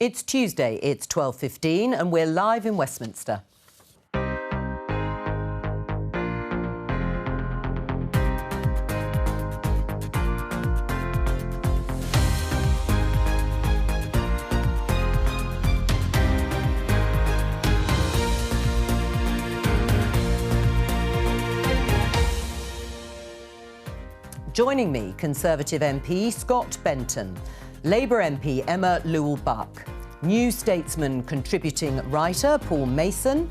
It's Tuesday, it's 12:15 and we're live in Westminster. Joining me, Conservative MP Scott Benton, Labour MP Emma Lewell-Buck, New Statesman contributing writer Paul Mason,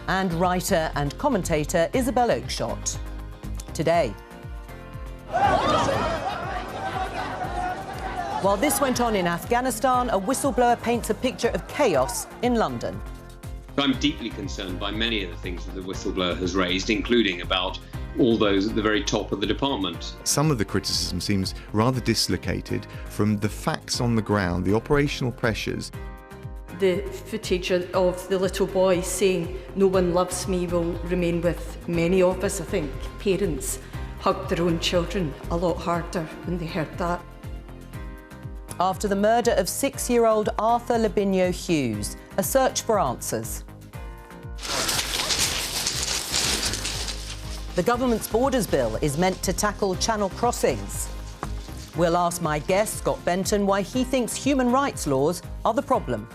and writer and commentator Isabel Oakeshott. Today, while this went on in Afghanistan, a whistleblower paints a picture of chaos in London. I'm deeply concerned by many of the things that the whistleblower has raised, including about all those at the very top of the department. Some of the criticism seems rather dislocated from the facts on the ground, the operational pressures. The footage of the little boy saying, "No one loves me," will remain with many of us. I think parents hugged their own children a lot harder when they heard that. After the murder of 6-year-old Arthur LABINJO-HUGHES, a search for answers. The government's Borders Bill is meant to tackle channel crossings. We'll ask my guest, Scott Benton, why he thinks human rights laws are the problem.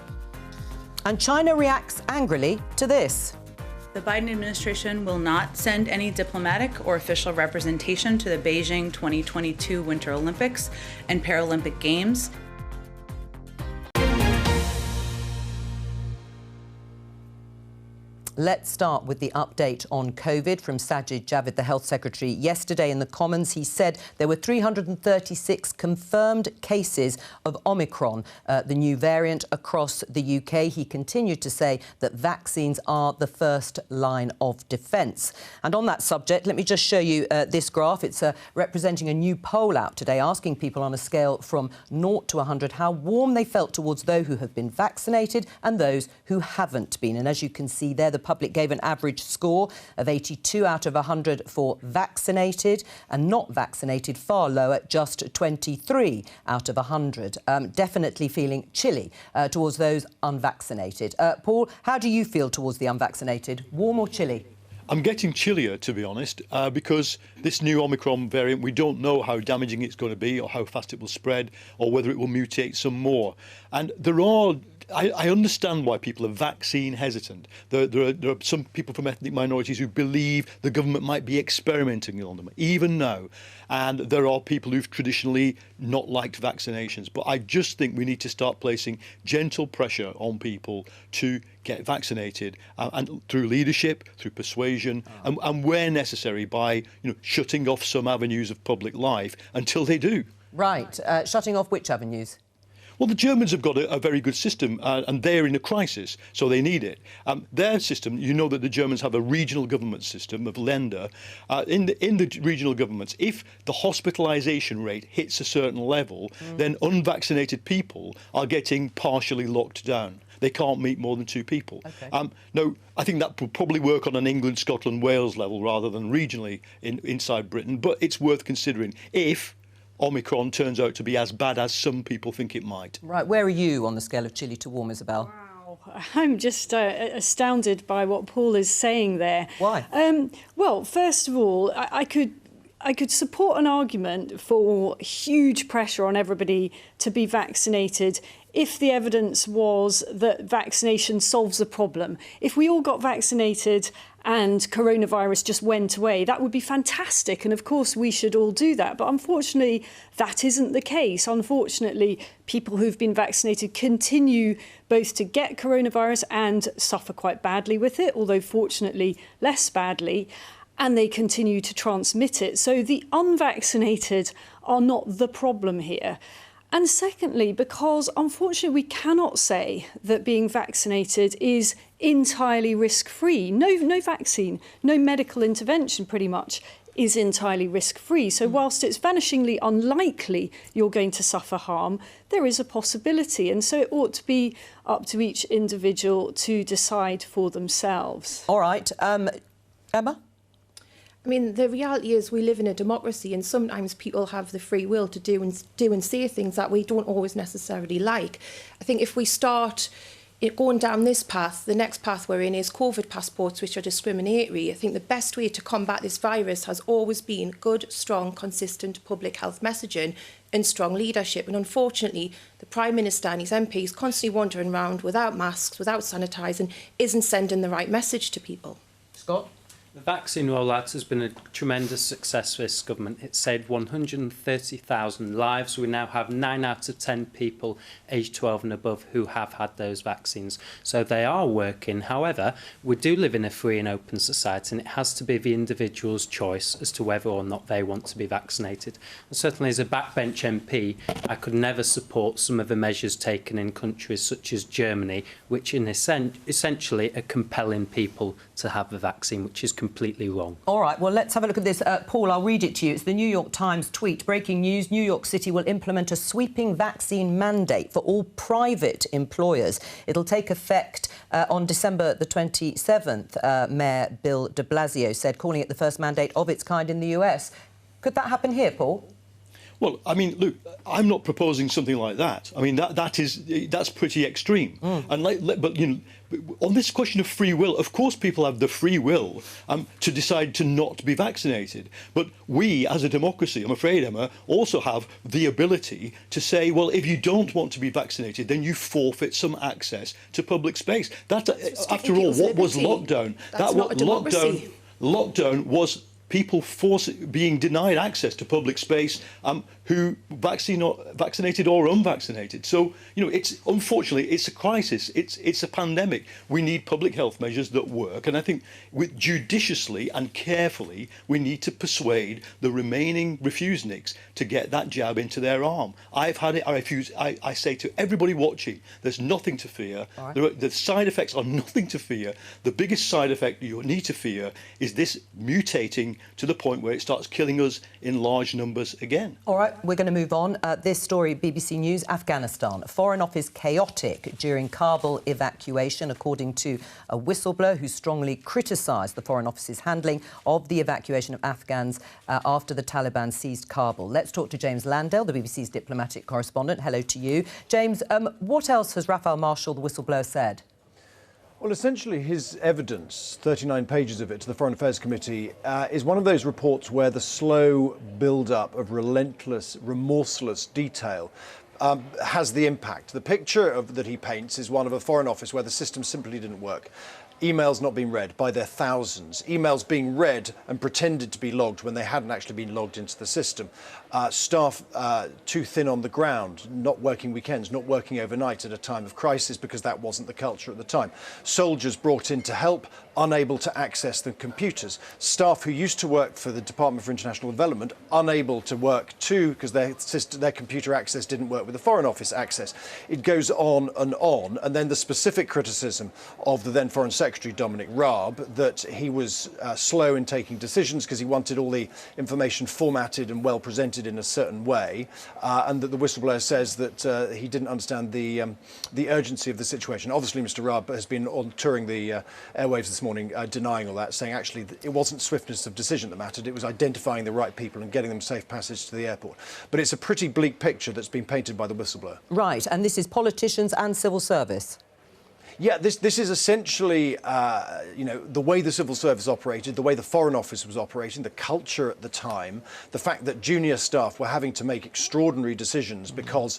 And China reacts angrily to this. The Biden administration will not send any diplomatic or official representation to the Beijing 2022 Winter Olympics and Paralympic Games. Let's start with the update on COVID from Sajid Javid, the Health Secretary. Yesterday in the Commons, he said there were 336 confirmed cases of Omicron, the new variant, across the UK. He continued to say that vaccines are the first line of defence. And on that subject, let me just show you this graph. It's representing a new poll out today, asking people on a scale from 0 to 100 how warm they felt towards those who have been vaccinated and those who haven't been. And as you can see there, the public gave an average score of 82 out of 100 for vaccinated, and not vaccinated far lower, just 23 out of 100. Definitely feeling chilly towards those unvaccinated. Paul, how do you feel towards the unvaccinated? Warm or chilly? I'm getting chillier, to be honest, because this new Omicron variant, we don't know how damaging it's going to be or how fast it will spread or whether it will mutate some more. And I understand why people are vaccine hesitant. There are some people from ethnic minorities who believe the government might be experimenting on them, even now. And there are people who've traditionally not liked vaccinations. But I just think we need to start placing gentle pressure on people to get vaccinated, and through leadership, through persuasion, and where necessary by shutting off some avenues of public life until they do. Right. Shutting off which avenues? Well, the Germans have got a very good system, and they're in a crisis, so they need it. Their system, you know that the Germans have a regional government system of Länder. In the regional governments, if the hospitalisation rate hits a certain level, then unvaccinated people are getting partially locked down. They can't meet more than 2 people. Okay. No, I think that will probably work on an England, Scotland, Wales level rather than regionally inside Britain, but it's worth considering if Omicron turns out to be as bad as some people think it might. Right, where are you on the scale of chilly to warm, Isabel? Wow, I'm just astounded by what Paul is saying there. Why? Well, first of all, I could support an argument for huge pressure on everybody to be vaccinated if the evidence was that vaccination solves the problem. If we all got vaccinated and coronavirus just went away, that would be fantastic. And of course, we should all do that. But unfortunately, that isn't the case. Unfortunately, people who've been vaccinated continue both to get coronavirus and suffer quite badly with it, although fortunately less badly, and they continue to transmit it. So the unvaccinated are not the problem here. And secondly, because unfortunately we cannot say that being vaccinated is entirely risk-free. No vaccine, no medical intervention pretty much is entirely risk-free. So whilst it's vanishingly unlikely you're going to suffer harm, there is a possibility. And so it ought to be up to each individual to decide for themselves. All right. Emma? I mean, the reality is we live in a democracy, and sometimes people have the free will to do and say things that we don't always necessarily like. I think if we start going down this path, the next path we're in is COVID passports, which are discriminatory. I think the best way to combat this virus has always been good, strong, consistent public health messaging and strong leadership. And unfortunately, the Prime Minister and his MPs constantly wandering around without masks, without sanitising, isn't sending the right message to people. Scott? The vaccine rollout has been a tremendous success for this government. It's saved 130,000 lives. We now have 9 out of 10 people aged 12 and above who have had those vaccines. So they are working. However, we do live in a free and open society, and it has to be the individual's choice as to whether or not they want to be vaccinated. And certainly as a backbench MP, I could never support some of the measures taken in countries such as Germany, which in essentially are compelling people to have the vaccine, which is completely wrong. All right, well, let's have a look at this. Paul, I'll read it to you. It's the New York Times tweet. Breaking news, New York City will implement a sweeping vaccine mandate for all private employers. It'll take effect on December the 27th, Mayor Bill de Blasio said, calling it the first mandate of its kind in the US. Could that happen here, Paul? Well, I mean, look, I'm not proposing something like that. I mean, that's pretty extreme. And but you know, on this question of free will, of course, people have the free will to decide to not be vaccinated. But we, as a democracy, I'm afraid, Emma, also have the ability to say, well, if you don't want to be vaccinated, then you forfeit some access to public space. That, after all, what was lockdown? That's not a democracy. Lockdown was people being denied access to public space who vaccinated or unvaccinated. So, you know, unfortunately, it's a crisis. It's a pandemic. We need public health measures that work. And I think judiciously and carefully, we need to persuade the remaining refuseniks to get that jab into their arm. I've had it. I refuse. I say to everybody watching, there's nothing to fear. Right. The side effects are nothing to fear. The biggest side effect you need to fear is this mutating to the point where it starts killing us in large numbers again. All right, we're going to move on. This story, BBC News, Afghanistan. Foreign Office chaotic during Kabul evacuation, according to a whistleblower who strongly criticised the Foreign Office's handling of the evacuation of Afghans after the Taliban seized Kabul. Let's talk to James Landale, the BBC's diplomatic correspondent. Hello to you. James, what else has Raphael Marshall, the whistleblower, said? Well, essentially, his evidence, 39 pages of it, to the Foreign Affairs Committee, is one of those reports where the slow build-up of relentless, remorseless detail has the impact. The picture that he paints is one of a Foreign Office where the system simply didn't work. Emails not being read by their thousands. Emails being read and pretended to be logged when they hadn't actually been logged into the system. Staff too thin on the ground, not working weekends, not working overnight at a time of crisis because that wasn't the culture at the time. Soldiers brought in to help, unable to access the computers. Staff who used to work for the Department for International Development, unable to work too because their computer access didn't work with the Foreign Office access. It goes on, and then the specific criticism of the then Foreign Secretary, Dominic Raab, that he was slow in taking decisions because he wanted all the information formatted and well presented in a certain way, and that the whistleblower says that he didn't understand the urgency of the situation. Obviously, Mr. Raab has been on touring the airwaves this morning denying all that, saying actually it wasn't swiftness of decision that mattered, it was identifying the right people and getting them safe passage to the airport. But it's a pretty bleak picture that's been painted by the whistleblower. Right, and this is politicians and civil service. Yeah, this is essentially, you know, the way the civil service operated, the way the Foreign Office was operating, the culture at the time, the fact that junior staff were having to make extraordinary decisions because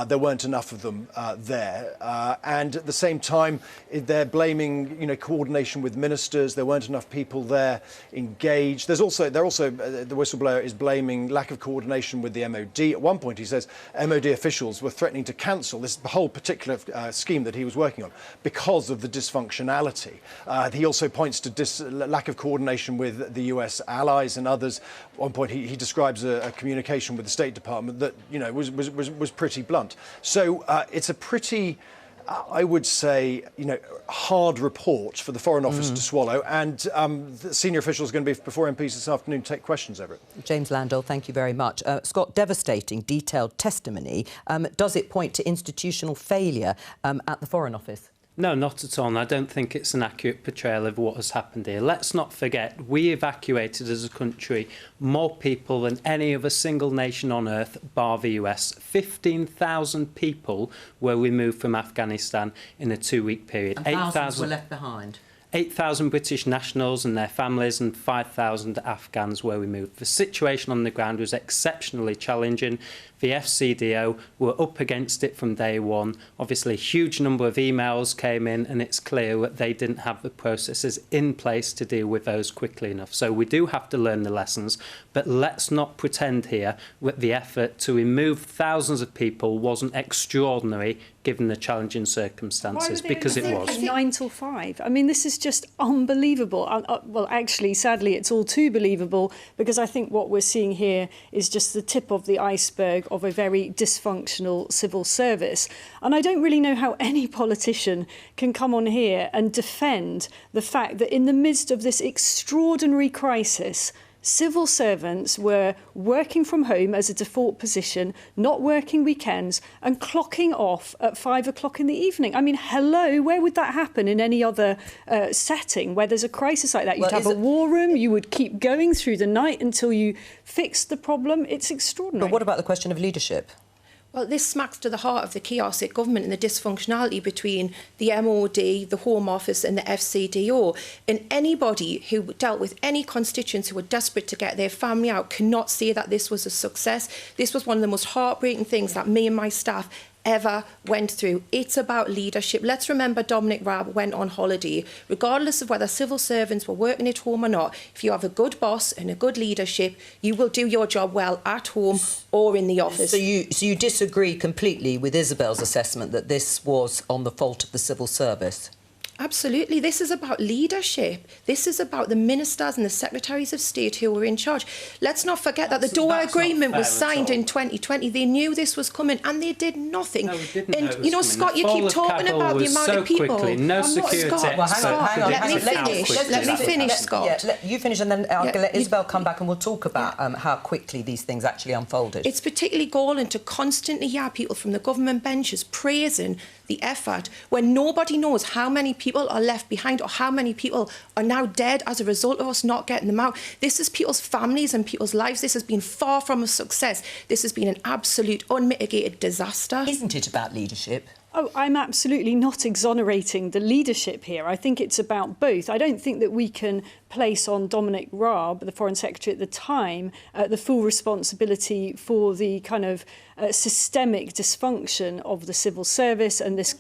there weren't enough of them there, and at the same time they're blaming, you know, coordination with ministers. There weren't enough people there engaged. The whistleblower is blaming lack of coordination with the MOD. At one point, he says MOD officials were threatening to cancel this whole particular scheme that he was working on because of the dysfunctionality. He also points to lack of coordination with the US allies and others. At one point, he describes a communication with the State Department that, you know, was pretty blunt. So it's a pretty, I would say, you know, hard report for the Foreign Office to swallow, and the senior officials are going to be before MPs this afternoon to take questions over it. James Landale, thank you very much. Scott, devastating, detailed testimony. Does it point to institutional failure at the Foreign Office? No, not at all. And I don't think it's an accurate portrayal of what has happened here. Let's not forget, we evacuated as a country more people than any other single nation on earth, bar the US. 15,000 people were removed from Afghanistan in a 2-week period. And thousands were left behind. 8,000 British nationals and their families and 5,000 Afghans were removed. The situation on the ground was exceptionally challenging. The FCDO were up against it from day one. Obviously, a huge number of emails came in, and it's clear that they didn't have the processes in place to deal with those quickly enough. So we do have to learn the lessons, but let's not pretend here that the effort to remove thousands of people wasn't extraordinary given the challenging circumstances, because it was. 9 till 5. I mean, this is just unbelievable. Well, actually, sadly, it's all too believable, because I think what we're seeing here is just the tip of the iceberg of a very dysfunctional civil service. And I don't really know how any politician can come on here and defend the fact that in the midst of this extraordinary crisis, civil servants were working from home as a default position, not working weekends, and clocking off at 5 o'clock in the evening. I mean, hello, where would that happen in any other setting where there's a crisis like that? You'd have a war room, you would keep going through the night until you fixed the problem. It's extraordinary. But what about the question of leadership? Well, this smacks to the heart of the chaos at government and the dysfunctionality between the MOD, the Home Office and the FCDO. And anybody who dealt with any constituents who were desperate to get their family out cannot say that this was a success. This was one of the most heartbreaking things that me and my staff ever went through. It's about leadership. Let's remember Dominic Raab went on holiday. Regardless of whether civil servants were working at home or not, if you have a good boss and a good leadership, you will do your job well at home or in the office. So you disagree completely with Isabel's assessment that this was on the fault of the civil service? Absolutely. This is about leadership. This is about the ministers and the secretaries of state who were in charge. Let's not forget that the Doha Agreement was signed in 2020. They knew this was coming and they did nothing. No, we didn't know and, you know, Scott, you keep talking about the amount of people. No security Scott, hang on. Let me finish, Scott. Yeah, you finish and then I'll let Isabel come back and we'll talk about how quickly these things actually unfolded. It's particularly galling to constantly hear people from the government benches praising the effort when nobody knows how many people are left behind or how many people are now dead as a result of us not getting them out. This is people's families and people's lives. This has been far from a success. This has been an absolute unmitigated disaster. Isn't it about leadership? Oh, I'm absolutely not exonerating the leadership here. I think it's about both. I don't think that we can place on Dominic Raab, the Foreign Secretary at the time, the full responsibility for the kind of systemic dysfunction of the civil service and this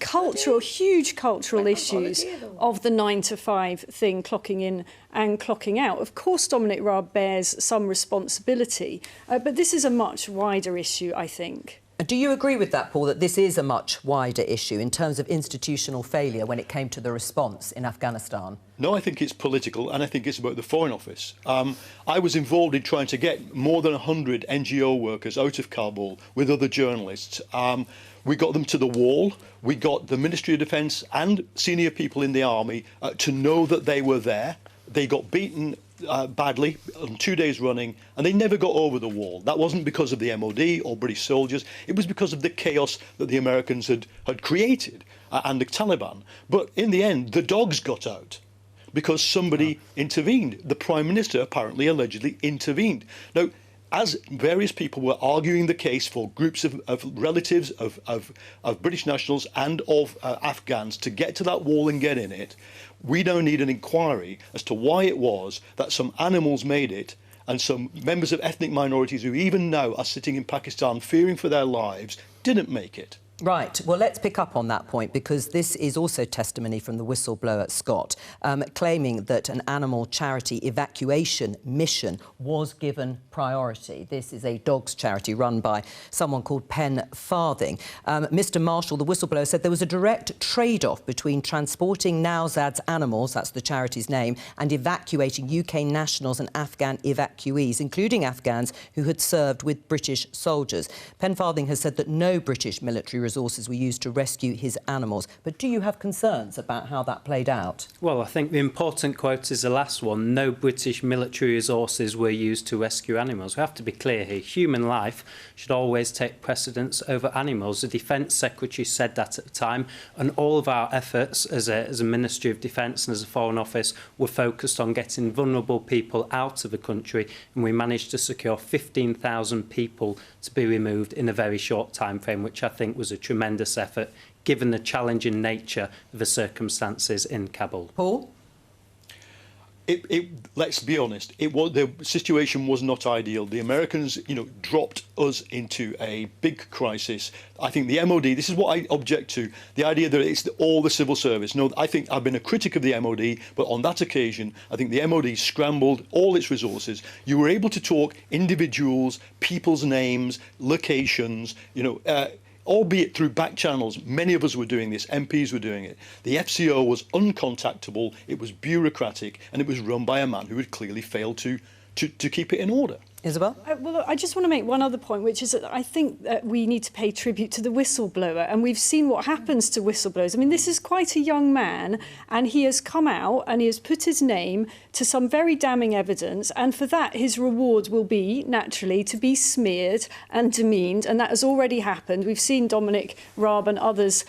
huge cultural issues of the 9 to 5 thing, clocking in and clocking out. Of course, Dominic Raab bears some responsibility, but this is a much wider issue, I think. Do you agree with that, Paul, that this is a much wider issue in terms of institutional failure when it came to the response in Afghanistan? No, I think it's political, and I think it's about the Foreign Office. I was involved in trying to get more than 100 NGO workers out of Kabul with other journalists. We got them to the wall. We got the Ministry of Defence and senior people in the army to know that they were there. They got beaten badly on 2 days running, and they never got over the wall. That wasn't because of the MOD or British soldiers. It was because of the chaos that the Americans had created and the Taliban. But in the end, the dogs got out because somebody intervened. The Prime Minister apparently, allegedly intervened. Now, as various people were arguing the case for groups of relatives of British nationals and of Afghans to get to that wall and get in it, we now need an inquiry as to why it was that some animals made it and some members of ethnic minorities who even now are sitting in Pakistan fearing for their lives didn't make it. Right. Well, let's pick up on that point, because this is also testimony from the whistleblower, Scott, claiming that an animal charity evacuation mission was given priority. This is a dogs charity run by someone called Pen Farthing. Mr Marshall, the whistleblower, said there was a direct trade-off between transporting Nowzad's animals, that's the charity's name, and evacuating UK nationals and Afghan evacuees, including Afghans who had served with British soldiers. Pen Farthing has said that no British military resources were used to rescue his animals. But do you have concerns about how that played out? Well, I think the important quote is the last one. No British military resources were used to rescue animals. We have to be clear here. Human life should always take precedence over animals. The Defence Secretary said that at the time, and all of our efforts as a Ministry of Defence and as a Foreign Office were focused on getting vulnerable people out of the country, and we managed to secure 15,000 people to be removed in a very short time frame, which I think was a tremendous effort given the challenging nature of the circumstances in Kabul. Paul? Let's be honest, the situation was not ideal. The Americans, dropped us into a big crisis. I think the MOD, this is what I object to, the idea that it's all the civil service. No, I think I've been a critic of the MOD, but on that occasion, I think the MOD scrambled all its resources. You were able to talk individuals, people's names, locations, albeit through back channels. Many of us were doing this, MPs were doing it. The FCO was uncontactable, it was bureaucratic, and it was run by a man who had clearly failed to keep it in order. Isabel? Well, I just want to make one other point, which is that I think that we need to pay tribute to the whistleblower, and we've seen what happens to whistleblowers. I mean, this is quite a young man, and he has come out and he has put his name to some very damning evidence, and for that his reward will be, naturally, to be smeared and demeaned, and that has already happened. We've seen Dominic Raab and others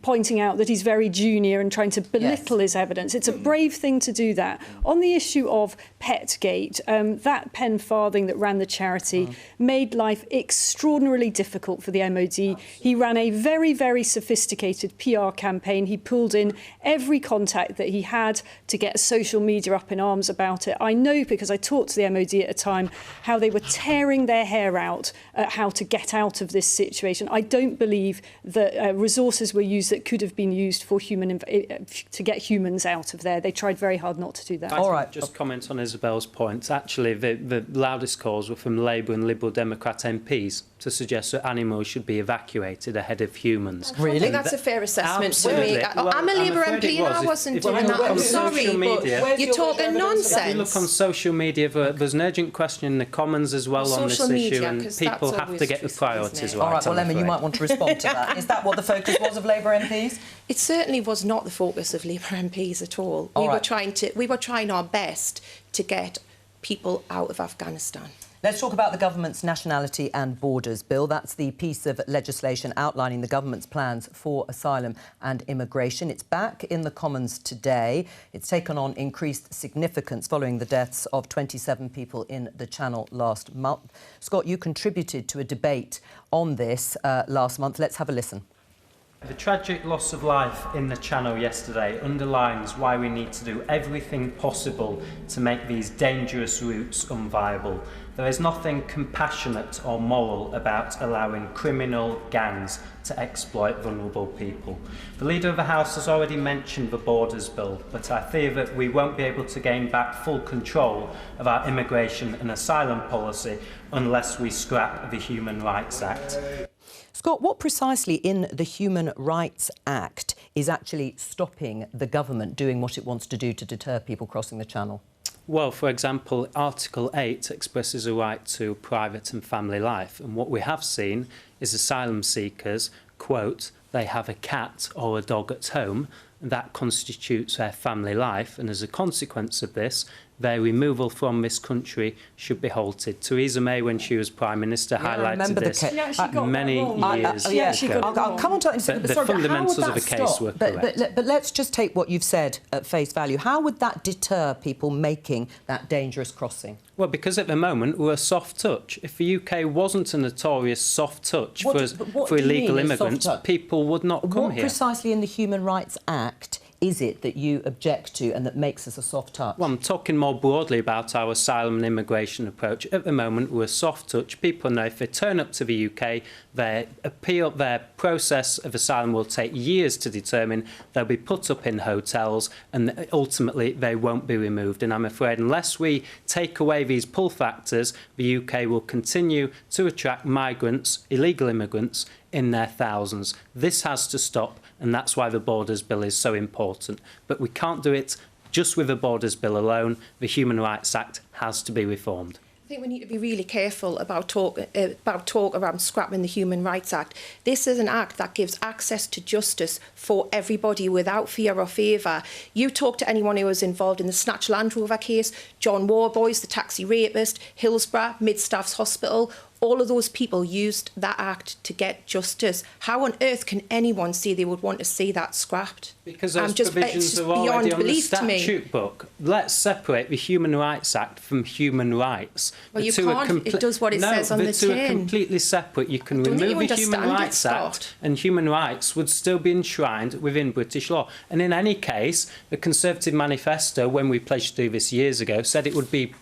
pointing out that he's very junior and trying to belittle his evidence. It's a brave thing to do that. On the issue of Petgate, that pen farthing that ran the charity made life extraordinarily difficult for the MOD. He ran a very, very sophisticated PR campaign. He pulled in every contact that he had to get social media up in arms about it. I know, because I talked to the MOD at a time, how they were tearing their hair out at how to get out of this situation. I don't believe that resources were used that could have been used for to get humans out of there. They tried very hard not to do that. All right. Just comment on Isabel's points. Actually, the loudest calls were from Labour and Liberal Democrat MPs to suggest that animals should be evacuated ahead of humans. Really? I think that's a fair assessment. Absolutely. I'm a Labour MP and I wasn't doing that. I'm sorry, but you're talking nonsense. If you look on social media, there's an urgent question in the Commons as well on this issue, and people have to get the priorities right. All right, well, Emma, you might want to respond to that. Is that what the focus was of Labour MPs? It certainly was not the focus of Labour MPs at all. We were trying our best to get people out of Afghanistan. Let's talk about the government's Nationality and Borders Bill. That's the piece of legislation outlining the government's plans for asylum and immigration. It's back in the Commons today. It's taken on increased significance following the deaths of 27 people in the Channel last month. Scott, you contributed to a debate on this last month. Let's have a listen. The tragic loss of life in the Channel yesterday underlines why we need to do everything possible to make these dangerous routes unviable. There is nothing compassionate or moral about allowing criminal gangs to exploit vulnerable people. The Leader of the House has already mentioned the Borders Bill, but I fear that we won't be able to gain back full control of our immigration and asylum policy unless we scrap the Human Rights Act. Scott, what precisely in the Human Rights Act is actually stopping the government doing what it wants to do to deter people crossing the Channel? Well, for example, Article 8 expresses a right to private and family life. And what we have seen is asylum seekers, quote, they have a cat or a dog at home, and that constitutes their family life. And as a consequence of this, their removal from this country should be halted. Theresa May, when she was Prime Minister, highlighted this many years ago. I'll come on to that in a second. The fundamentals of the case were correct. But let's just take what you've said at face value. How would that deter people making that dangerous crossing? Well, because at the moment we're a soft touch. If the UK wasn't a notorious soft touch for illegal immigrants, people would not come here. What precisely in the Human Rights Act is it that you object to and that makes us a soft touch? Well, I'm talking more broadly about our asylum and immigration approach. At the moment, we're a soft touch. People know if they turn up to the UK, their process of asylum will take years to determine. They'll be put up in hotels and ultimately they won't be removed. And I'm afraid unless we take away these pull factors, the UK will continue to attract migrants, illegal immigrants, in their thousands. This has to stop, and that's why the Borders Bill is so important. But we can't do it just with the Borders Bill alone. The Human Rights Act has to be reformed. I think we need to be really careful about talk around scrapping the Human Rights Act. This is an act that gives access to justice for everybody without fear or favour. You talk to anyone who was involved in the Snatch Land Rover case, John Warboys, the taxi rapist, Hillsborough, Mid-Staffs Hospital. All of those people used that act to get justice. How on earth can anyone say they would want to see that scrapped? Because those provisions are already on the statute book. Let's separate the Human Rights Act from human rights. Well, you can't. It does what it says on the tin. No, the two are completely separate. You can remove the Human Rights Act and human rights would still be enshrined within British law. And in any case, the Conservative Manifesto, when we pledged to do this years ago, said it would be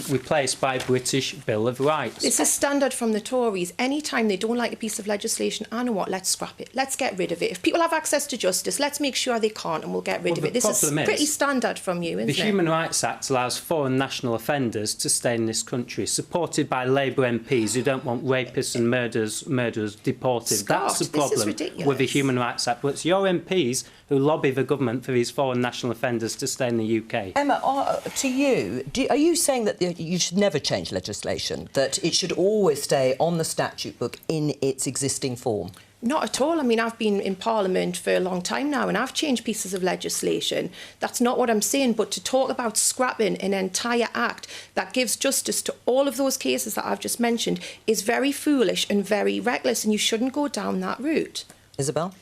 replaced by a British Bill of Rights. It's a standard from the Tories. Any time they don't like a piece of legislation, I know what, let's scrap it. Let's get rid of it. If people have access to justice, let's make sure they can't and we'll get rid of it. This is pretty standard from you, isn't it? The Human Rights Act allows foreign national offenders to stay in this country, supported by Labour MPs who don't want rapists and murderers deported. Scott, that's the problem with the Human Rights Act. But it's your MPs who lobby the government for these foreign national offenders to stay in the UK. Emma, to you, are you saying that you should never change legislation, that it should always stay on the statute book in its existing form? Not at all. I mean, I've been in Parliament for a long time now and I've changed pieces of legislation. That's not what I'm saying, but to talk about scrapping an entire act that gives justice to all of those cases that I've just mentioned is very foolish and very reckless, and you shouldn't go down that route. Isabel?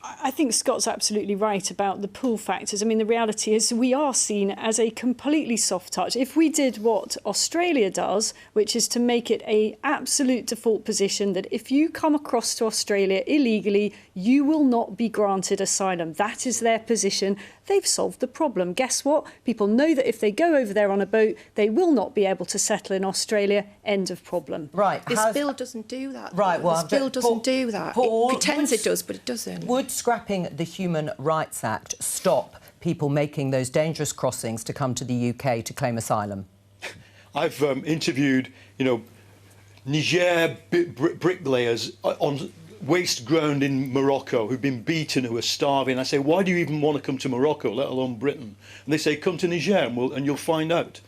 I think Scott's absolutely right about the pull factors. I mean, the reality is we are seen as a completely soft touch. If we did what Australia does, which is to make it an absolute default position that if you come across to Australia illegally, you will not be granted asylum. That is their position. They've solved the problem. Guess what? People know that if they go over there on a boat, they will not be able to settle in Australia. End of problem. Right. This bill doesn't do that. Right. Well, this bill doesn't do that. It pretends it does, but it doesn't. Would scrapping the Human Rights Act stop people making those dangerous crossings to come to the UK to claim asylum? I've interviewed, Niger bricklayers on waste ground in Morocco who've been beaten, who are starving. I say, why do you even want to come to Morocco, let alone Britain? And they say, come to Niger and you'll find out.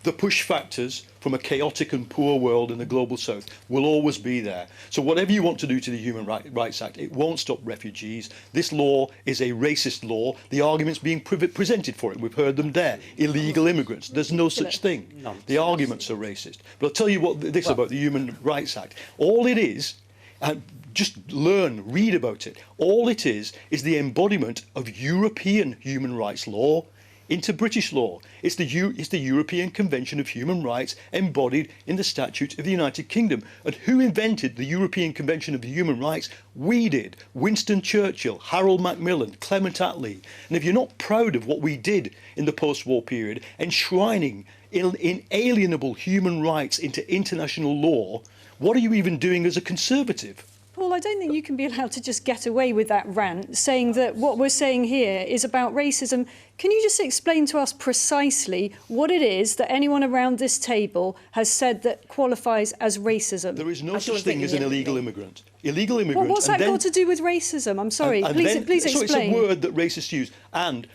The push factors from a chaotic and poor world in the global south will always be there. So whatever you want to do to the Human Rights Act, it won't stop refugees. This law is a racist law. The arguments being presented for it, we've heard them there. Illegal immigrants. There's no such thing. The arguments are racist. But I'll tell you what about the Human Rights Act. All it is, and just read about it. All it is the embodiment of European human rights law into British law. It's the European Convention of Human Rights embodied in the Statutes of the United Kingdom. And who invented the European Convention of Human Rights? We did. Winston Churchill, Harold Macmillan, Clement Attlee. And if you're not proud of what we did in the post-war period, enshrining inalienable human rights into international law, what are you even doing as a Conservative? Paul, I don't think you can be allowed to just get away with that rant, saying that what we're saying here is about racism. Can you just explain to us precisely what it is that anyone around this table has said that qualifies as racism? There is no such thing as an illegal immigrant. Illegal immigrant. Well, what's that got to do with racism? I'm sorry. Please explain. So it's a word that racists use. And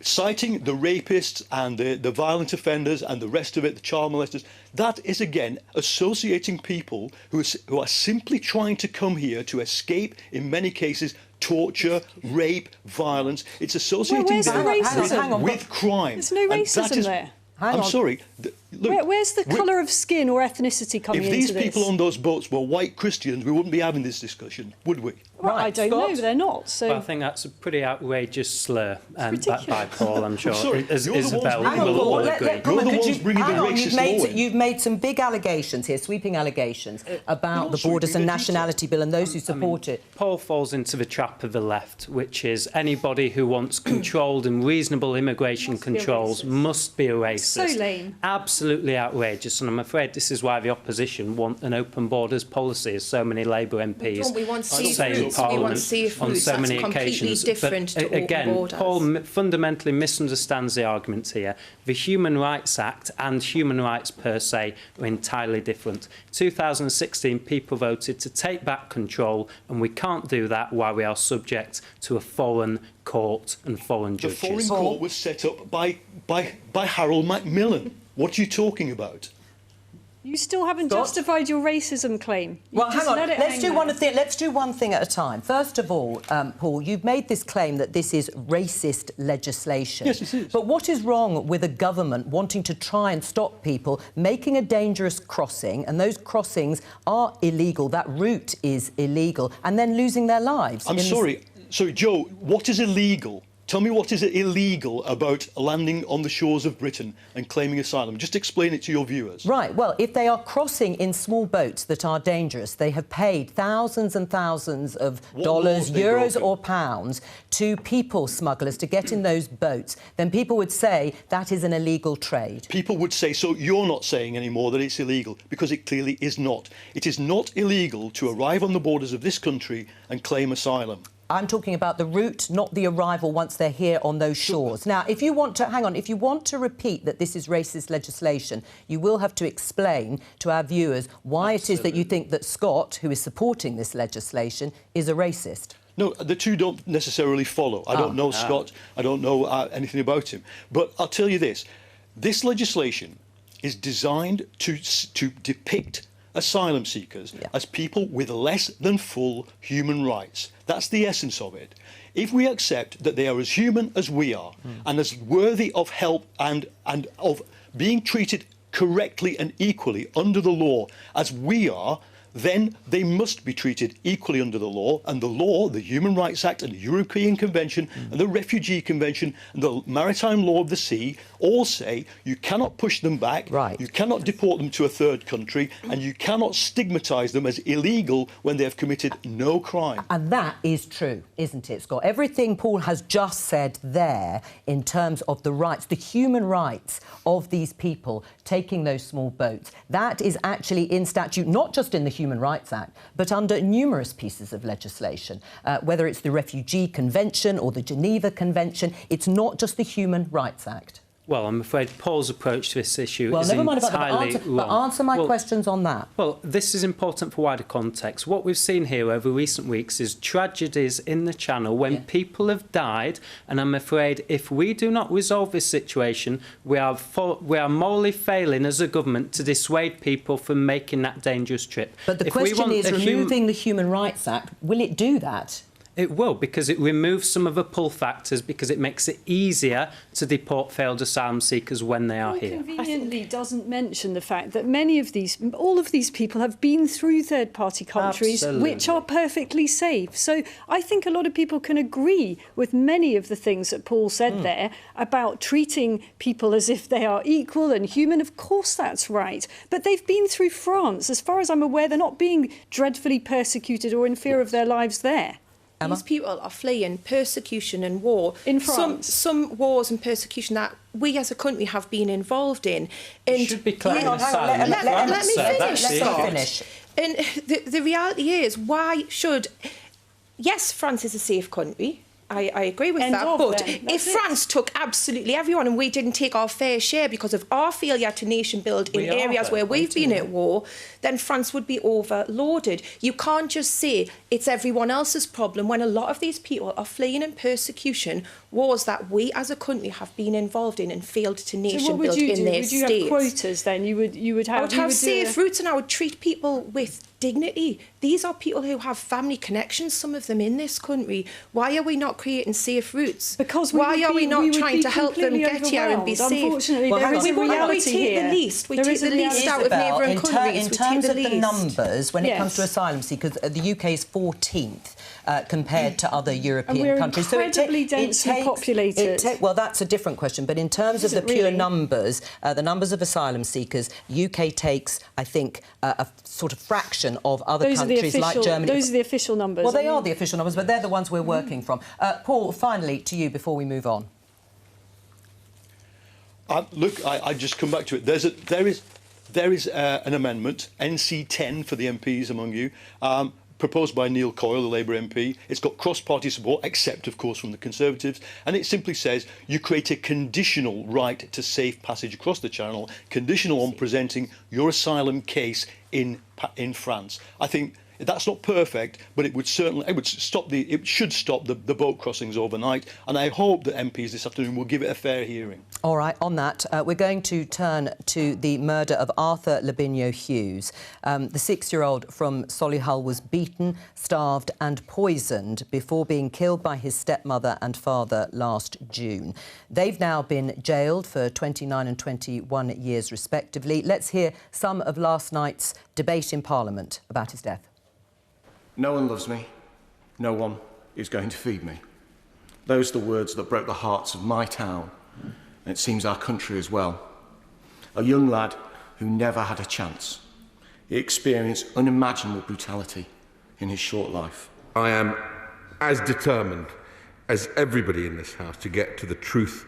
citing the rapists and the violent offenders and the rest of it, the child molesters, that is, again, associating people who are simply trying to come here to escape, in many cases, torture, rape, violence. It's associating them with crime. There's no racism there. I'm sorry. Look, where's the colour of skin or ethnicity coming into this? If these people on those boats were white Christians, we wouldn't be having this discussion, would we? Well, I don't know, they're not. So well, I think that's a pretty outrageous slur by Paul, I'm sure. Sorry, Isabel will agree. You're the ones bringing the racist law in. You've made some big allegations here, sweeping allegations, about the Borders and Nationality Bill and those who support it. Paul falls into the trap of the left, which is anybody who wants controlled and reasonable immigration controls must be a racist. So lame. Absolutely outrageous, and I'm afraid this is why the opposition want an open borders policy, as so many Labour MPs say in Parliament on so many occasions. But again, Paul fundamentally misunderstands the argument here. The Human Rights Act and human rights per se are entirely different. 2016, people voted to take back control, and we can't do that while we are subject to a foreign court and foreign judges. The foreign court was set up by Harold Macmillan. What are you talking about? You still haven't Scott? justified your racism claim. Well, hang on. Let's do one thing at a time. First of all, Paul, you've made this claim that this is racist legislation. Yes, it is. But what is wrong with a government wanting to try and stop people making a dangerous crossing, and those crossings are illegal, that route is illegal, and then losing their lives? I'm sorry, Jo, what is illegal? Tell me what is illegal about landing on the shores of Britain and claiming asylum. Just explain it to your viewers. Right, well, if they are crossing in small boats that are dangerous, they have paid thousands and thousands of dollars, euros or pounds to people smugglers to get in those boats, then people would say that is an illegal trade. People would say, so you're not saying anymore that it's illegal, because it clearly is not. It is not illegal to arrive on the borders of this country and claim asylum. I'm talking about the route, not the arrival once they're here on those shores. Now, if you want to, hang on, if you want to repeat that this is racist legislation, you will have to explain to our viewers why it is that you think that Scott, who is supporting this legislation, is a racist. No, the two don't necessarily follow. I don't know Scott. I don't know anything about him. But I'll tell you this. This legislation is designed to depict asylum seekers as people with less than full human rights. That's the essence of it. If we accept that they are as human as we are and as worthy of help and of being treated correctly and equally under the law as we are, then they must be treated equally under the law. And the law, the Human Rights Act and the European Convention and the Refugee Convention and the Maritime Law of the Sea all say you cannot push them back, you cannot deport them to a third country, and you cannot stigmatise them as illegal when they have committed no crime. And that is true, isn't it, Scott? Everything Paul has just said there in terms of the rights, the human rights of these people taking those small boats, that is actually in statute, not just in the Human Rights Act, but under numerous pieces of legislation, whether it's the Refugee Convention or the Geneva Convention. It's not just the Human Rights Act. Well, I'm afraid Paul's approach to this issue is never mind about entirely that, but answer my questions on that. Well, this is important for wider context. What we've seen here over recent weeks is tragedies in the Channel when people have died, and I'm afraid if we do not resolve this situation, we are morally failing as a government to dissuade people from making that dangerous trip. But the question is, removing the Human Rights Act, will it do that? It will, because it removes some of the pull factors, because it makes it easier to deport failed asylum seekers when they are here. Conveniently doesn't mention the fact that all of these people have been through third-party countries which are perfectly safe. So I think a lot of people can agree with many of the things that Paul said there about treating people as if they are equal and human. Of course that's right. But they've been through France. As far as I'm aware, they're not being dreadfully persecuted or in fear of their lives there. These people are fleeing persecution and war. In France. Some wars and persecution that we as a country have been involved in. And you should be claiming asylum. Let me finish. And the reality is, why should... Yes, France is a safe country. I agree with that. But if France took absolutely everyone and we didn't take our fair share because of our failure to nation build in areas where we've been at war, then France would be overloaded. You can't just say it's everyone else's problem when a lot of these people are fleeing in persecution, wars that we as a country have been involved in and failed to nation build in their states. Would you have quotas then? You would have... I would have safe routes and I would treat people with dignity. These are people who have family connections, some of them in this country. Why are we not creating safe routes? Because why are we not trying to help them get here and be safe? Unfortunately, there is a reality here. We take the least out of neighbouring countries. In terms of the numbers, when it comes to asylum seekers, the UK is 14th compared to other European countries. So incredibly densely populated. Well, that's a different question. But in terms of the pure numbers, the numbers of asylum seekers, UK takes, I think, a sort of fraction of other countries like Germany. Those are the official numbers. Well, they are the official numbers, but they're the ones we're working from. Paul, finally, to you before we move on. Look, I just come back to it. There is an amendment, NC 10 for the MPs among you, proposed by Neil Coyle, the Labour MP. It's got cross-party support, except, of course, from the Conservatives. And it simply says you create a conditional right to safe passage across the Channel, conditional on presenting your asylum case in France. I think That's not perfect, but it should stop the boat crossings overnight. And I hope that MPs this afternoon will give it a fair hearing. All right, on that, we're going to turn to the murder of Arthur LABINJO-HUGHES. The 6-year-old from Solihull was beaten, starved and poisoned before being killed by his stepmother and father last June. They've now been jailed for 29 and 21 years, respectively. Let's hear some of last night's debate in Parliament about his death. No one loves me. No one is going to feed me. Those are the words that broke the hearts of my town, and it seems our country as well. A young lad who never had a chance. He experienced unimaginable brutality in his short life. I am as determined as everybody in this House to get to the truth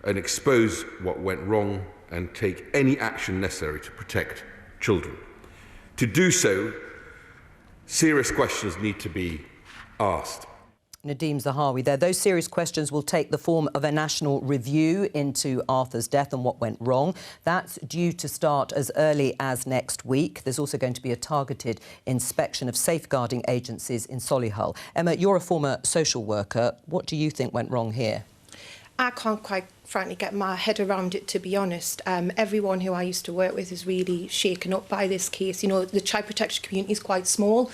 and expose what went wrong and take any action necessary to protect children. To do so, serious questions need to be asked. Nadeem Zahawi there. Those serious questions will take the form of a national review into Arthur's death and what went wrong. That's due to start as early as next week. There's also going to be a targeted inspection of safeguarding agencies in Solihull. Emma, you're a former social worker. What do you think went wrong here? I can't quite frankly get my head around it, to be honest. Everyone who I used to work with is really shaken up by this case. You know, the child protection community is quite small,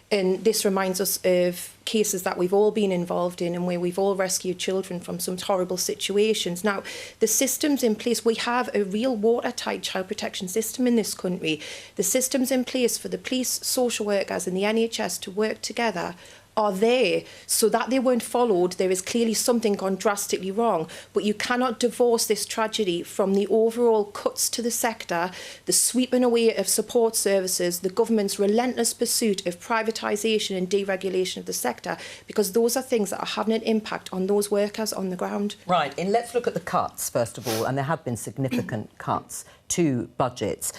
and this reminds us of cases that we've all been involved in and where we've all rescued children from some horrible situations. Now, the systems in place, we have a real watertight child protection system in this country. The systems in place for the police, social workers and the NHS to work together are there. So that they weren't followed, there is clearly something gone drastically wrong. But you cannot divorce this tragedy from the overall cuts to the sector, the sweeping away of support services, the government's relentless pursuit of privatisation and deregulation of the sector, because those are things that are having an impact on those workers on the ground. Right, and let's look at the cuts, first of all, and there have been significant cuts to budgets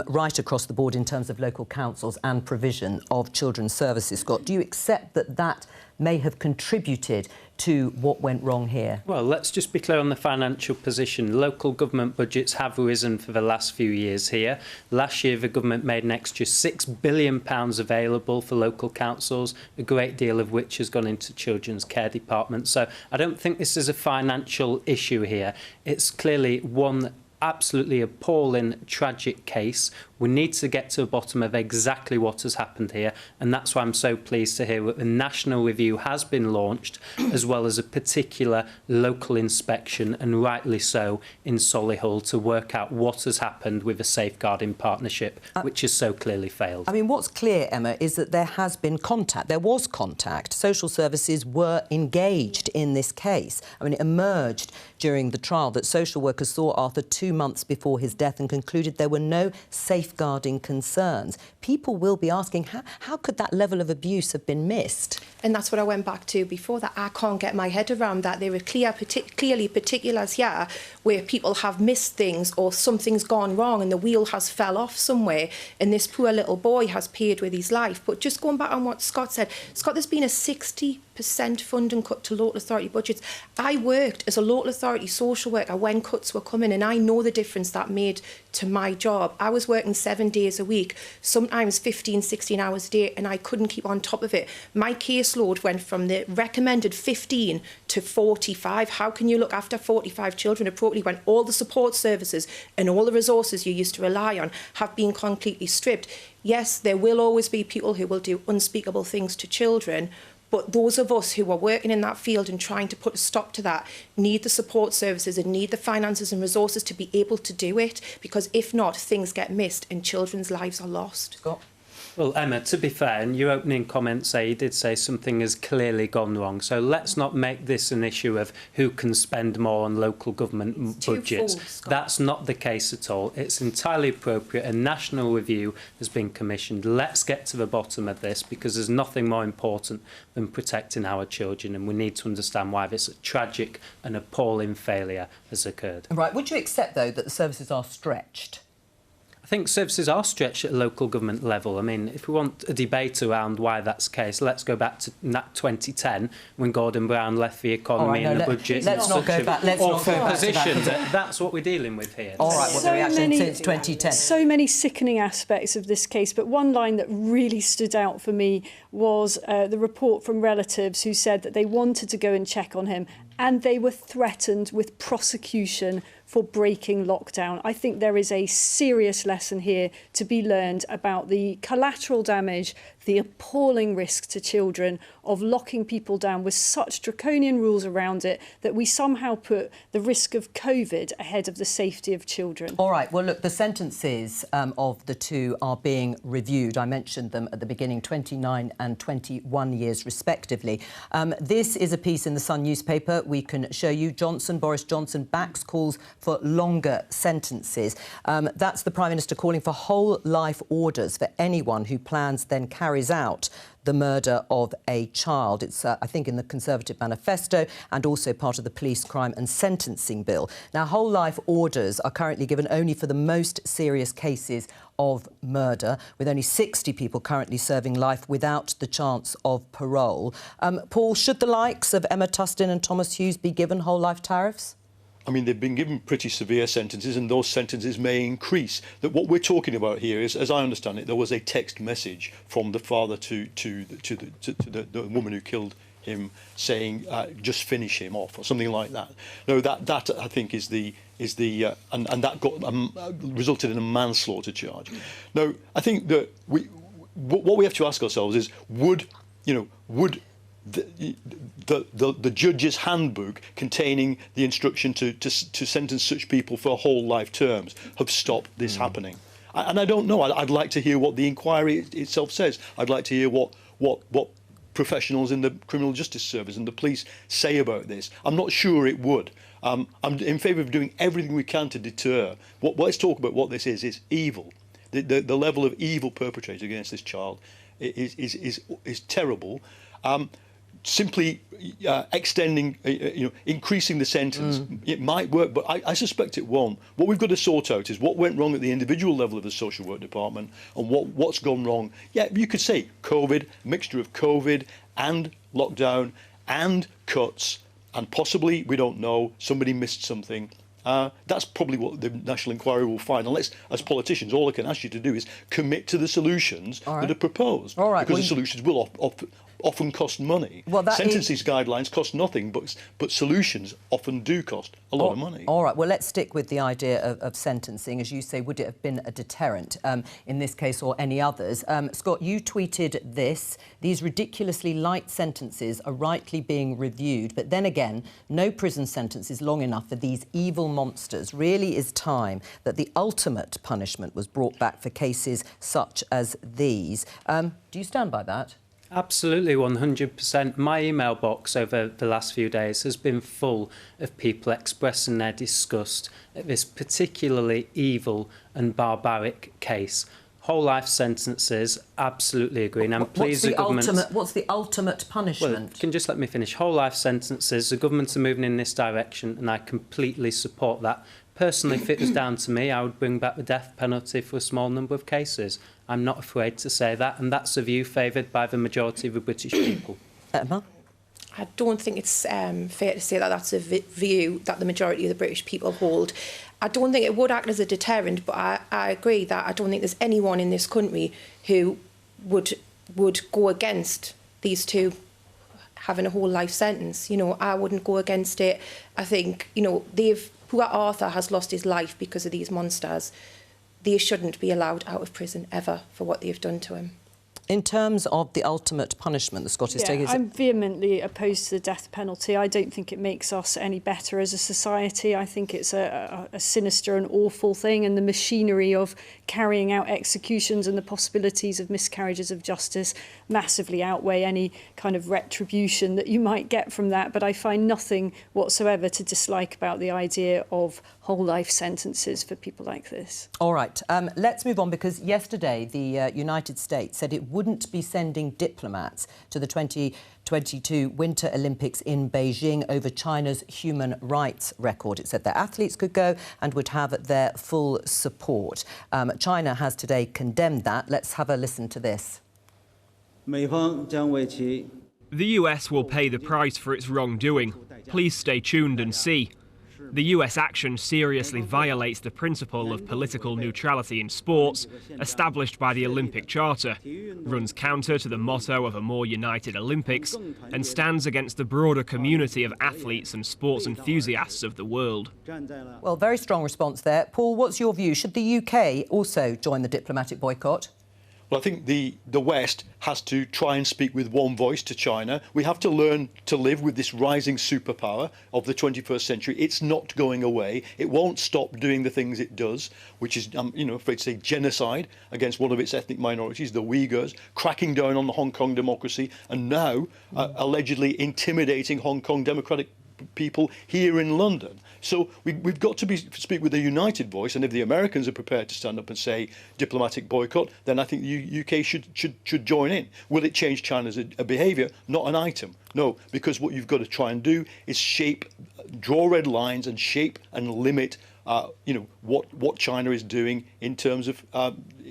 right across the board in terms of local councils and provision of children's services. Scott, do you accept that that may have contributed to what went wrong here? Well, let's just be clear on the financial position. Local government budgets have risen for the last few years here. Last year, the government made an extra £6 billion available for local councils, a great deal of which has gone into children's care departments. So I don't think this is a financial issue here. It's clearly one absolutely appalling, tragic case. We need to get to the bottom of exactly what has happened here, and that's why I'm so pleased to hear that the national review has been launched, as well as a particular local inspection, and rightly so, in Solihull to work out what has happened with the safeguarding partnership, which has so clearly failed. I mean, what's clear, Emma, is that there has been contact. There was contact. Social services were engaged in this case. I mean, it emerged during the trial that social workers saw Arthur 2 months before his death and concluded there were no safeguarding concerns. People will be asking, how could that level of abuse have been missed? And that's what I went back to before, that I can't get my head around that. There are clearly particulars here where people have missed things or something's gone wrong and the wheel has fell off somewhere and this poor little boy has paid with his life. But just going back on what Scott said, Scott, there's been a 60% funding cut to local authority budgets. I worked as a local authority social worker when cuts were coming, and I know the difference that made to my job. I was working 7 days a week, sometimes 15, 16 hours a day, and I couldn't keep on top of it. My caseload went from the recommended 15 to 45. How can you look after 45 children appropriately when all the support services and all the resources you used to rely on have been completely stripped? Yes, there will always be people who will do unspeakable things to children, but those of us who are working in that field and trying to put a stop to that need the support services and need the finances and resources to be able to do it, because if not, things get missed and children's lives are lost. Scott? Well, Emma, to be fair, in your opening comments, you did say something has clearly gone wrong. So let's not make this an issue of who can spend more on local government budgets. That's not the case at all. It's entirely appropriate. A national review has been commissioned. Let's get to the bottom of this, because there's nothing more important than protecting our children, and we need to understand why this tragic and appalling failure has occurred. Right. Would you accept, though, that the services are stretched? I think services are stretched at a local government level. I mean, if we want a debate around why that's the case, let's go back to 2010 when Gordon Brown left the economy and the budget. Let's not go back. Let's not go back to that. That's what we're dealing with here. All right, well, the reaction since 2010. So many sickening aspects of this case, but one line that really stood out for me was the report from relatives who said that they wanted to go and check on him and they were threatened with prosecution for breaking lockdown. I think there is a serious lesson here to be learned about the collateral damage, the appalling risk to children of locking people down with such draconian rules around it that we somehow put the risk of COVID ahead of the safety of children. All right, well, look, the sentences of the two are being reviewed. I mentioned them at the beginning, 29 and 21 years respectively. This is a piece in the Sun newspaper. We can show you Boris Johnson backs calls for longer sentences. That's the Prime Minister calling for whole life orders for anyone who plans then carries out the murder of a child. It's, I think, in the Conservative manifesto and also part of the Police Crime and Sentencing Bill. Now, whole life orders are currently given only for the most serious cases of murder, with only 60 people currently serving life without the chance of parole. Paul, should the likes of Emma Tustin and Thomas Hughes be given whole life tariffs? I mean, they've been given pretty severe sentences, and those sentences may increase. That what we're talking about here is, as I understand it, there was a text message from the father to the woman who killed him, saying, "Just finish him off," or something like that. No, that I think is the and that got resulted in a manslaughter charge. Now, I think that what we have to ask ourselves is, would the judge's handbook containing the instruction to sentence such people for whole life terms have stopped this happening? And I don't know. I'd like to hear what the inquiry itself says. I'd like to hear what professionals in the criminal justice service and the police say about this. I'm not sure it would. I'm in favour of doing everything we can to deter. Let's talk about what this is evil. The level of evil perpetrated against this child is terrible. Simply extending, increasing the sentence, it might work, but I suspect it won't. What we've got to sort out is what went wrong at the individual level of the social work department and what's gone wrong. Yeah, you could say COVID, mixture of COVID and lockdown and cuts, and possibly, we don't know, somebody missed something. That's probably what the National Inquiry will find. Unless, as politicians, all I can ask you to do is commit to the solutions that are proposed. Because the solutions will often cost money. Sentences guidelines cost nothing, but solutions often do cost a lot of money. All right, well, let's stick with the idea of sentencing. As you say, would it have been a deterrent in this case or any others? Scott, you tweeted this. These ridiculously light sentences are rightly being reviewed, but then again, no prison sentence is long enough for these evil monsters. Really is time that the ultimate punishment was brought back for cases such as these. Do you stand by that? Absolutely, 100%. My email box over the last few days has been full of people expressing their disgust at this particularly evil and barbaric case. Whole life sentences, absolutely agree. And I'm pleased the government... What's the ultimate punishment? Well, can you just let me finish? Whole life sentences, the government are moving in this direction, and I completely support that. Personally, if it was down to me, I would bring back the death penalty for a small number of cases. I'm not afraid to say that, and that's a view favoured by the majority of the British people. Emma? I don't think it's fair to say that that's a view that the majority of the British people hold. I don't think it would act as a deterrent, but I agree that I don't think there's anyone in this country who would go against these two having a whole life sentence. I wouldn't go against it. I think, poor Arthur has lost his life because of these monsters. They shouldn't be allowed out of prison ever for what they've done to him. In terms of the ultimate punishment, the Scottish State... I'm vehemently opposed to the death penalty. I don't think it makes us any better as a society. I think it's a sinister and awful thing, and the machinery of carrying out executions and the possibilities of miscarriages of justice massively outweigh any kind of retribution that you might get from that. But I find nothing whatsoever to dislike about the idea of whole life sentences for people like this. All right, let's move on, because yesterday the United States said it wouldn't be sending diplomats to the 2022 Winter Olympics in Beijing over China's human rights record. It said their athletes could go and would have their full support. China has today condemned that. Let's have a listen to this. The US will pay the price for its wrongdoing. Please stay tuned and see. The US action seriously violates the principle of political neutrality in sports established by the Olympic Charter, runs counter to the motto of a more united Olympics, and stands against the broader community of athletes and sports enthusiasts of the world. Well, very strong response there. Paul, what's your view? Should the UK also join the diplomatic boycott? Well, I think the West has to try and speak with one voice to China. We have to learn to live with this rising superpower of the 21st century. It's not going away. It won't stop doing the things it does, which is, afraid to say, genocide against one of its ethnic minorities, the Uyghurs, cracking down on the Hong Kong democracy, and now allegedly intimidating Hong Kong democratic people here in London. So we've got to speak with a united voice, and if the Americans are prepared to stand up and say diplomatic boycott, then I think the UK should join in. Will it change China's behaviour? Not an item. No, because what you've got to try and do is draw red lines and shape and limit what China is doing in terms of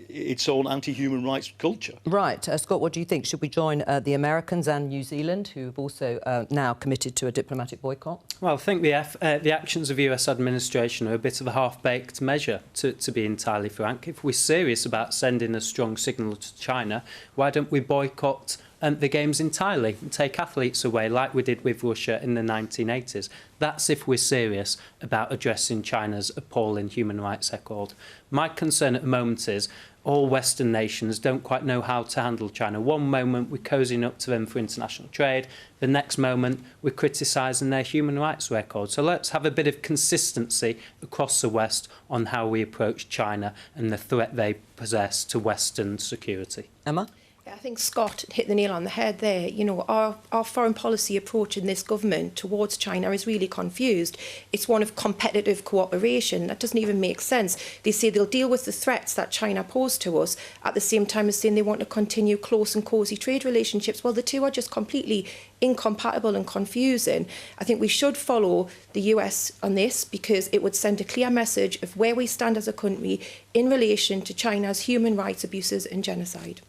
its own anti-human rights culture. Right. Scott, what do you think? Should we join the Americans and New Zealand, who have also now committed to a diplomatic boycott? Well, I think the actions of the US administration are a bit of a half-baked measure, to be entirely frank. If we're serious about sending a strong signal to China, why don't we boycott the Games entirely and take athletes away like we did with Russia in the 1980s. That's if we're serious about addressing China's appalling human rights record. My concern at the moment is all Western nations don't quite know how to handle China. One moment we're cozying up to them for international trade, the next moment we're criticising their human rights record. So let's have a bit of consistency across the West on how we approach China and the threat they possess to Western security. Emma? I think Scott hit the nail on the head there. Our foreign policy approach in this government towards China is really confused. It's one of competitive cooperation. That doesn't even make sense. They say they'll deal with the threats that China pose to us at the same time as saying they want to continue close and cosy trade relationships. Well, the two are just completely incompatible and confusing. I think we should follow the US on this because it would send a clear message of where we stand as a country in relation to China's human rights abuses and genocide.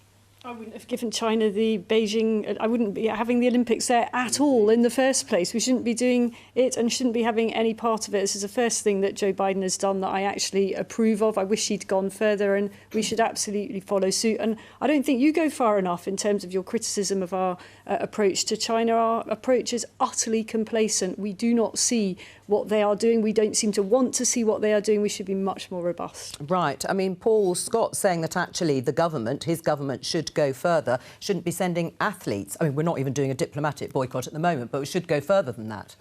I wouldn't have given China the Beijing, I wouldn't be having the Olympics there at all in the first place. We shouldn't be doing it and shouldn't be having any part of it. This is the first thing that Joe Biden has done that I actually approve of. I wish he'd gone further, and we should absolutely follow suit. And I don't think you go far enough in terms of your criticism of our approach to China. Our approach is utterly complacent. We do not see what they are doing. We don't seem to want to see what they are doing. We should be much more robust. Right. I mean, Paul, Scott saying that actually the government, his government, should go further, shouldn't be sending athletes. I mean, we're not even doing a diplomatic boycott at the moment, but we should go further than that.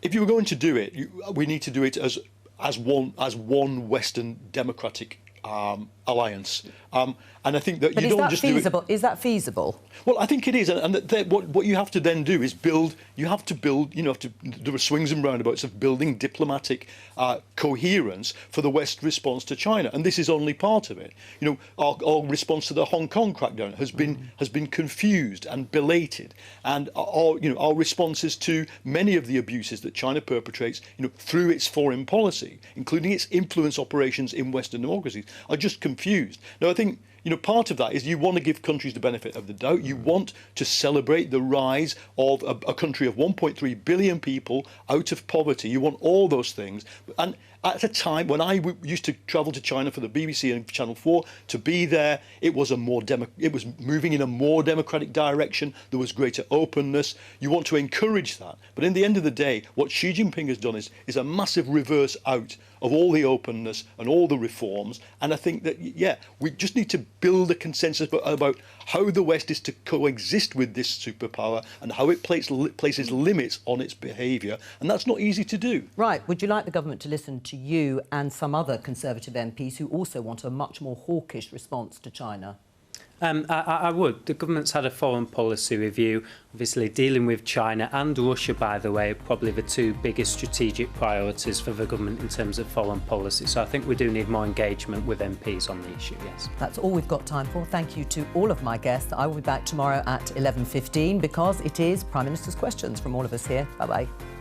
If you were going to do it, we need to do it as one Western democratic alliance. And I think that but you don't just feasible? do it. Is that feasible? Well, I think it is, and what you have to then do is build. You have to build. There are swings and roundabouts of building diplomatic coherence for the West response to China, and this is only part of it. Our response to the Hong Kong crackdown has been confused and belated, and our responses to many of the abuses that China perpetrates, through its foreign policy, including its influence operations in Western democracies, are just confused. Now, I think. Part of that is you want to give countries the benefit of the doubt. You want to celebrate the rise of a country of 1.3 billion people out of poverty. You want all those things. And at a time when I used to travel to China for the BBC and Channel 4, to be there, it was moving in a more democratic direction. There was greater openness. You want to encourage that. But in the end of the day, what Xi Jinping has done is a massive reverse out of all the openness and all the reforms. And I think that, we just need to build a consensus about how the West is to coexist with this superpower and how it places limits on its behaviour. And that's not easy to do. Right. Would you like the government to listen to you and some other Conservative MPs who also want a much more hawkish response to China? I would. The government's had a foreign policy review. Obviously, dealing with China and Russia, by the way, are probably the two biggest strategic priorities for the government in terms of foreign policy. So I think we do need more engagement with MPs on the issue, yes. That's all we've got time for. Thank you to all of my guests. I will be back tomorrow at 11:15 because it is Prime Minister's Questions from all of us here. Bye-bye.